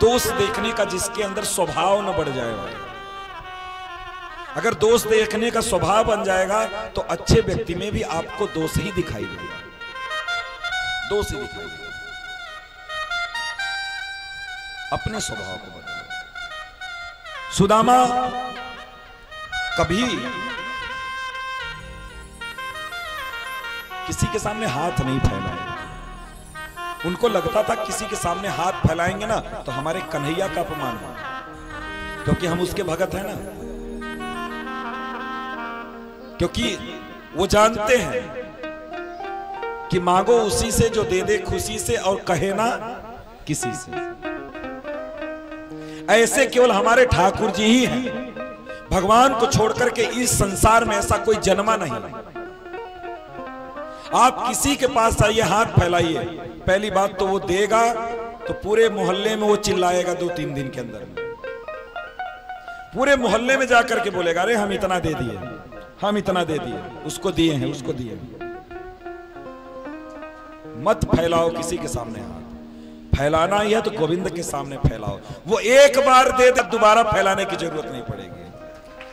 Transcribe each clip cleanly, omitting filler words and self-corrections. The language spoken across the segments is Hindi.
दोष देखने का जिसके अंदर स्वभाव न बढ़ जाएगा। अगर दोष देखने का स्वभाव बन जाएगा तो अच्छे व्यक्ति में भी आपको दोष ही दिखाई देगा, दोष ही दिखाई देगा। अपने स्वभाव को बदलो। सुदामा कभी किसी के सामने हाथ नहीं फैलाए। उनको लगता था किसी के सामने हाथ फैलाएंगे ना तो हमारे कन्हैया का अपमान हो, क्योंकि हम उसके भगत हैं ना। क्योंकि वो जानते हैं कि मांगो उसी से जो दे दे खुशी से और कहे ना किसी से। ऐसे केवल हमारे ठाकुर जी ही हैं। भगवान को छोड़कर के इस संसार में ऐसा कोई जन्मा नहीं। आप किसी के पास आइए, हाथ फैलाइए, पहली बात तो वो देगा तो पूरे मोहल्ले में वो चिल्लाएगा 2-3 दिन के अंदर में। पूरे मोहल्ले में जाकर के बोलेगा अरे हम इतना दे दिए, हम इतना दे दिए, उसको दिए हैं, उसको दिए हैं। मत फैलाओ किसी के सामने हाथ। फैलाना ही है तो गोविंद के सामने फैलाओ। वो एक बार दे दे, दोबारा फैलाने की जरूरत नहीं पड़ेगी,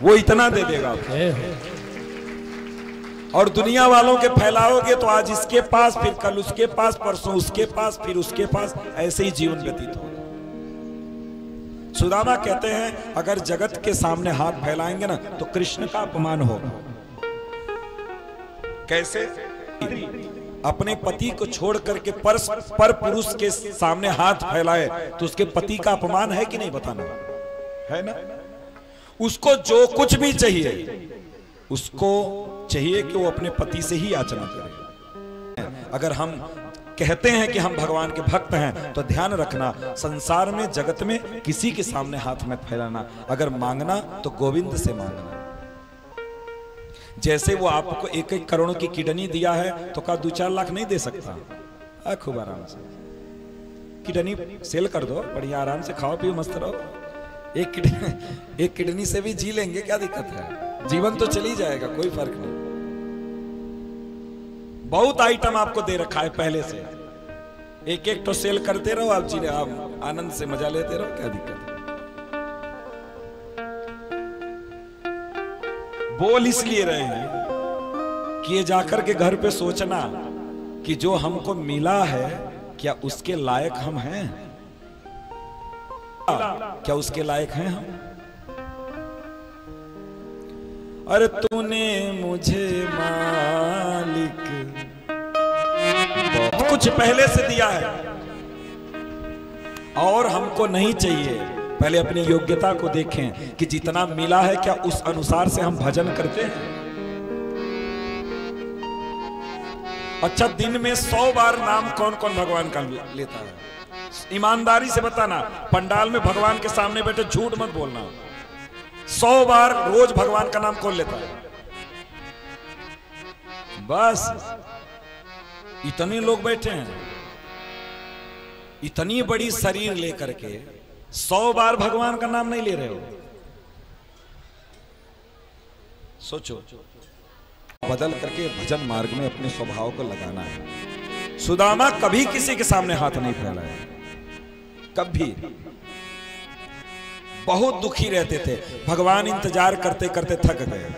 वो इतना दे देगा। और दुनिया वालों के फैलाओगे तो आज इसके पास, फिर कल उसके पास, परसों उसके पास, फिर उसके पास, ऐसे ही जीवन व्यतीत होगा। सुदामा कहते हैं अगर जगत के सामने हाथ फैलाएंगे ना तो कृष्ण का अपमान होगा। कैसे? अपने पति को छोड़ करके पर पुरुष के सामने हाथ फैलाए तो उसके पति का अपमान है कि नहीं, बताना है ना। उसको जो कुछ भी चाहिए, उसको चाहिए कि वो अपने पति से ही याचना करे। अगर हम कहते हैं कि हम भगवान के भक्त हैं तो ध्यान रखना, संसार में जगत में किसी के सामने हाथ मत फैलाना। अगर मांगना तो गोविंद से मांगना। जैसे वो आपको 1-1 करोड़ की किडनी दिया है तो का 2-4 लाख नहीं दे सकता। खूब आराम से किडनी सेल कर दो, बढ़िया आराम से खाओ पियो मस्त रहो। एक किडनी से भी जी लेंगे, क्या दिक्कत है, जीवन तो चली जाएगा, कोई फर्क नहीं। बहुत आइटम आपको दे रखा है पहले से, 1-1 तो सेल करते रहो, आप जी आप आनंद से मजा लेते रहो, क्या दिक्कत है। बोल इसलिए रहे हैं कि ये जाकर के घर पे सोचना कि जो हमको मिला है क्या उसके लायक हम हैं, क्या उसके लायक हैं हम। अरे तूने मुझे मालिक बहुत कुछ पहले से दिया है और हमको नहीं चाहिए। पहले अपनी योग्यता को देखें कि जितना मिला है क्या उस अनुसार से हम भजन करते हैं। अच्छा, दिन में 100 बार नाम कौन कौन भगवान का लेता है? ईमानदारी से बताना, पंडाल में भगवान के सामने बैठे झूठ मत बोलना। 100 बार रोज भगवान का नाम कौन लेता है? बस इतने लोग बैठे हैं, इतनी बड़ी शरीर लेकर के 100 बार भगवान का नाम नहीं ले रहे हो। सोचो, बदल करके भजन मार्ग में अपने स्वभाव को लगाना है। सुदामा कभी किसी के सामने हाथ नहीं फैलाया, कभी। बहुत दुखी रहते थे। भगवान इंतजार करते करते थक गए।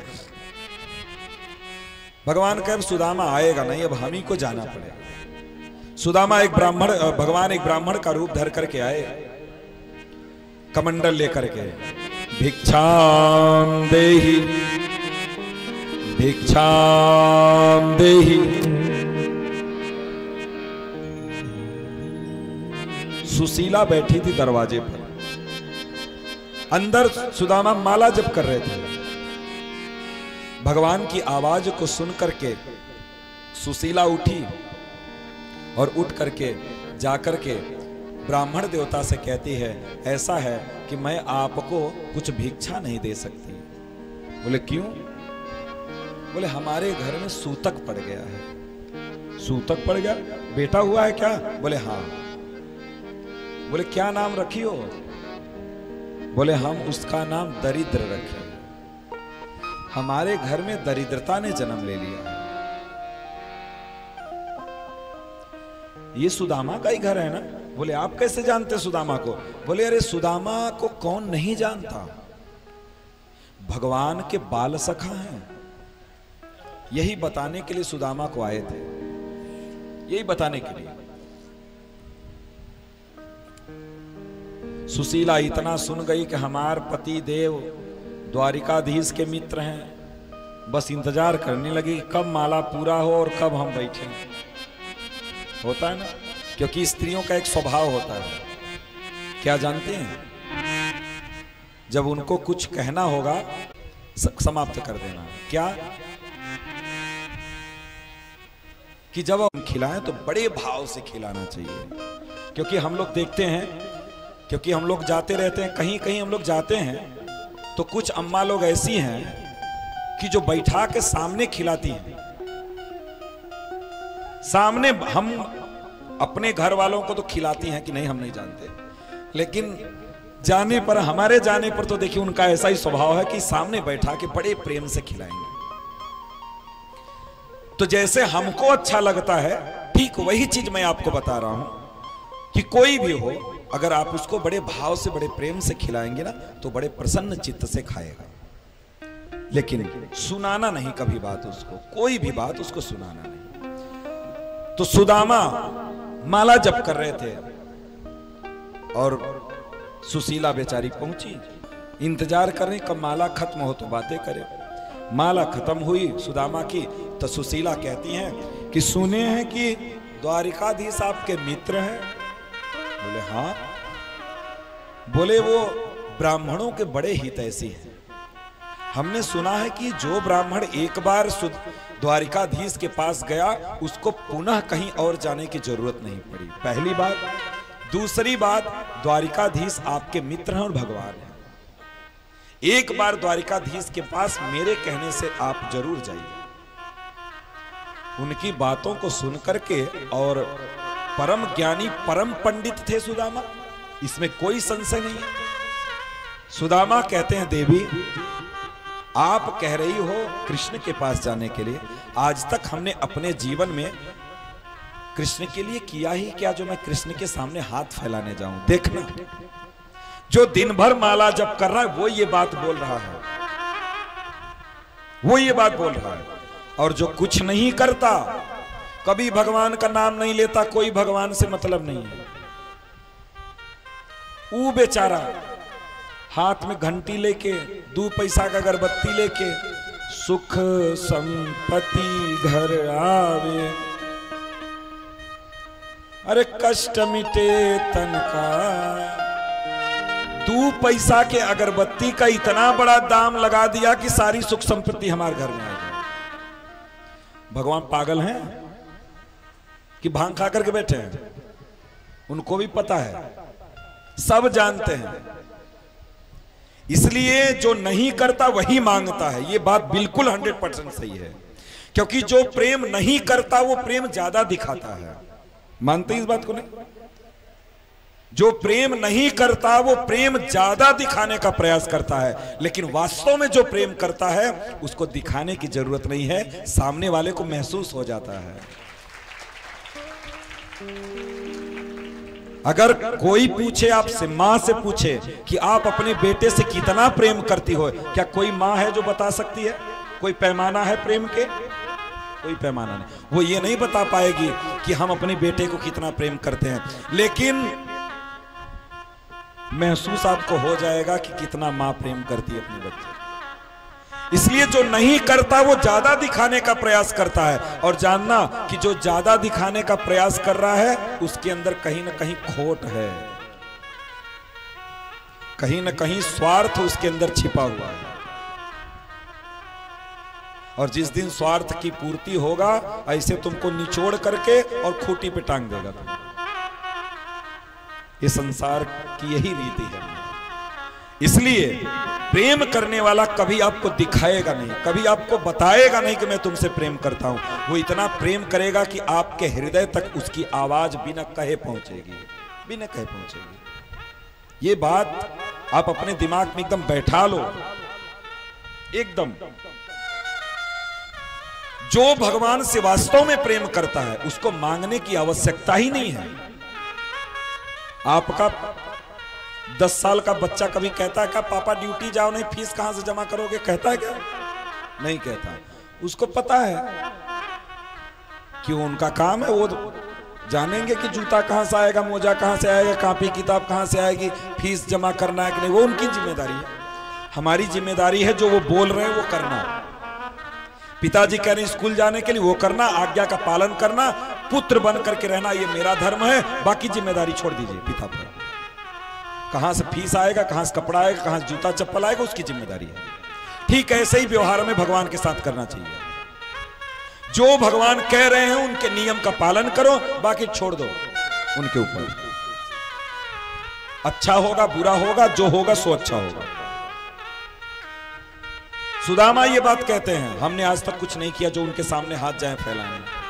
भगवान कहे सुदामा आएगा नहीं, अब हम ही को जाना पड़ेगा। सुदामा एक ब्राह्मण, भगवान एक ब्राह्मण का रूप धर करके आए, कमंडल लेकर के, भिक्षाम देहि भिक्षाम देहि। सुशीला बैठी थी दरवाजे पर, अंदर सुदामा माला जप कर रहे थे। भगवान की आवाज को सुन करके सुशीला उठी और उठ करके जाकर के ब्राह्मण देवता से कहती है ऐसा है कि मैं आपको कुछ भिक्षा नहीं दे सकती। बोले क्यों? बोले हमारे घर में सूतक पड़ गया है। सूतक पड़ गया? बेटा हुआ है क्या? बोले हाँ। बोले क्या नाम रखी हो? बोले हम उसका नाम दरिद्र रखे। हमारे घर में दरिद्रता ने जन्म ले लिया। ये सुदामा का ही घर है ना? बोले आप कैसे जानते सुदामा को? बोले अरे सुदामा को कौन नहीं जानता, भगवान के बाल सखा हैं। यही बताने के लिए सुदामा को आए थे, यही बताने के लिए। सुशीला इतना सुन गई कि हमार पति देव द्वारिकाधीश के मित्र हैं, बस इंतजार करने लगी कब माला पूरा हो और कब हम बैठे। होता है ना, क्योंकि स्त्रियों का एक स्वभाव होता है, क्या जानते हैं, जब उनको कुछ कहना होगा समाप्त कर देना। क्या कि जब हम खिलाएं तो बड़े भाव से खिलाना चाहिए, क्योंकि हम लोग देखते हैं, क्योंकि हम लोग जाते रहते हैं, कहीं कहीं हम लोग जाते हैं तो कुछ अम्मा लोग ऐसी हैं कि जो बैठा के सामने खिलाती हैं। सामने हम अपने घर वालों को तो खिलाती हैं कि नहीं हम नहीं जानते, लेकिन जाने पर, हमारे जाने पर तो देखिए उनका ऐसा ही स्वभाव है कि सामने बैठा के बड़े प्रेम से खिलाएंगे। तो जैसे हमको अच्छा लगता है, ठीक वही चीज मैं आपको बता रहा हूं कि कोई भी हो, अगर आप उसको बड़े भाव से बड़े प्रेम से खिलाएंगे ना तो बड़े प्रसन्न चित्त से खाएगा। लेकिन सुनाना नहीं कभी बात उसको, कोई भी बात उसको सुनाना नहीं। तो सुदामा माला जप कर रहे थे और सुशीला बेचारी पहुंची, इंतजार कर रही कब माला खत्म हो तो बातें करे। माला खत्म हुई सुदामा की तो सुशीला कहती हैं कि सुने हैं कि द्वारिकाधीश आपके मित्र हैं। बोले हाँ। बोले वो ब्राह्मणों के बड़े हितैषी हैं, हमने सुना है कि जो ब्राह्मण एक बार द्वारिकाधीश के पास गया उसको पुनः कहीं और जाने की जरूरत नहीं पड़ी। पहली बात। दूसरी बात, द्वारिकाधीश आपके मित्र हैं और भगवान हैं। एक बार द्वारिकाधीश के पास मेरे कहने से आप जरूर जाइए। उनकी बातों को सुन करके, और परम ज्ञानी परम पंडित थे सुदामा, इसमें कोई संशय नहीं है। सुदामा कहते हैं देवी आप कह रही हो कृष्ण के पास जाने के लिए, आज तक हमने अपने जीवन में कृष्ण के लिए किया ही क्या जो मैं कृष्ण के सामने हाथ फैलाने जाऊं। देखना, जो दिन भर माला जप कर रहा है वो ये बात बोल रहा है, वो ये बात बोल रहा है। और जो कुछ नहीं करता, कभी भगवान का नाम नहीं लेता, कोई भगवान से मतलब नहीं है, वो बेचारा हाथ में घंटी लेके, 2 पैसा का अगरबत्ती लेके, सुख संपत्ति घर आवे, अरे कष्ट मिटे तन का। 2 पैसा के अगरबत्ती का इतना बड़ा दाम लगा दिया कि सारी सुख संपत्ति हमारे घर में आ जाए। भगवान पागल हैं कि भांग खा करके बैठे हैं? उनको भी पता है, सब जानते हैं। इसलिए जो नहीं करता वही मांगता है, ये बात बिल्कुल 100% सही है। क्योंकि जो प्रेम नहीं करता वो प्रेम ज्यादा दिखाता है। मानते हैं इस बात को? नहीं। जो प्रेम नहीं करता वो प्रेम ज्यादा दिखाने का प्रयास करता है, लेकिन वास्तव में जो प्रेम करता है उसको दिखाने की जरूरत नहीं है, सामने वाले को महसूस हो जाता है। अगर कोई पूछे आपसे, मां से पूछे कि आप अपने बेटे से कितना प्रेम करती हो, क्या कोई मां है जो बता सकती है? कोई पैमाना है प्रेम के? कोई पैमाना नहीं। वो ये नहीं बता पाएगी कि हम अपने बेटे को कितना प्रेम करते हैं, लेकिन महसूस आपको हो जाएगा कि कितना मां प्रेम करती है अपने बच्चे। इसलिए जो नहीं करता वो ज्यादा दिखाने का प्रयास करता है, और जानना कि जो ज्यादा दिखाने का प्रयास कर रहा है उसके अंदर कहीं ना कहीं खोट है, कहीं ना कहीं स्वार्थ उसके अंदर छिपा हुआ है। और जिस दिन स्वार्थ की पूर्ति होगा, ऐसे तुमको निचोड़ करके और खूंटी पे टांग देगा तुम। ये संसार की यही रीति है। इसलिए प्रेम करने वाला कभी आपको दिखाएगा नहीं, कभी आपको बताएगा नहीं कि मैं तुमसे प्रेम करता हूं। वो इतना प्रेम करेगा कि आपके हृदय तक उसकी आवाज बिना कहे पहुंचेगी, बिना कहे पहुंचेगी। ये बात आप अपने दिमाग में एकदम बैठा लो, एकदम। जो भगवान से वास्तव में प्रेम करता है उसको मांगने की आवश्यकता ही नहीं है। आपका 10 साल का बच्चा कभी कहता है क्या पापा ड्यूटी जाओ, नहीं फीस कहां से जमा करोगे? कहता है क्या? नहीं कहता। उसको पता है कि उनका काम है, वो जानेंगे कि जूता कहां से आएगा, मोजा कहां से आएगा, कॉपी किताब कहां से आएगी, फीस जमा करना है कि नहीं, वो उनकी जिम्मेदारी है। हमारी जिम्मेदारी है जो वो बोल रहे हैं वो करना। पिताजी कह रहे हैं स्कूल जाने के लिए, वो करना, आज्ञा का पालन करना, पुत्र बन करके रहना, ये मेरा धर्म है। बाकी जिम्मेदारी छोड़ दीजिए पिता पर। कहां से फीस आएगा, कहां से कपड़ा आएगा, कहां से जूता चप्पल आएगा, उसकी जिम्मेदारी है। ठीक ऐसे ही व्यवहार में भगवान के साथ करना चाहिए। जो भगवान कह रहे हैं उनके नियम का पालन करो, बाकी छोड़ दो उनके ऊपर। अच्छा होगा बुरा होगा, जो होगा सो अच्छा होगा। सुदामा ये बात कहते हैं, हमने आज तक कुछ नहीं किया जो उनके सामने हाथ जाए फैलाने।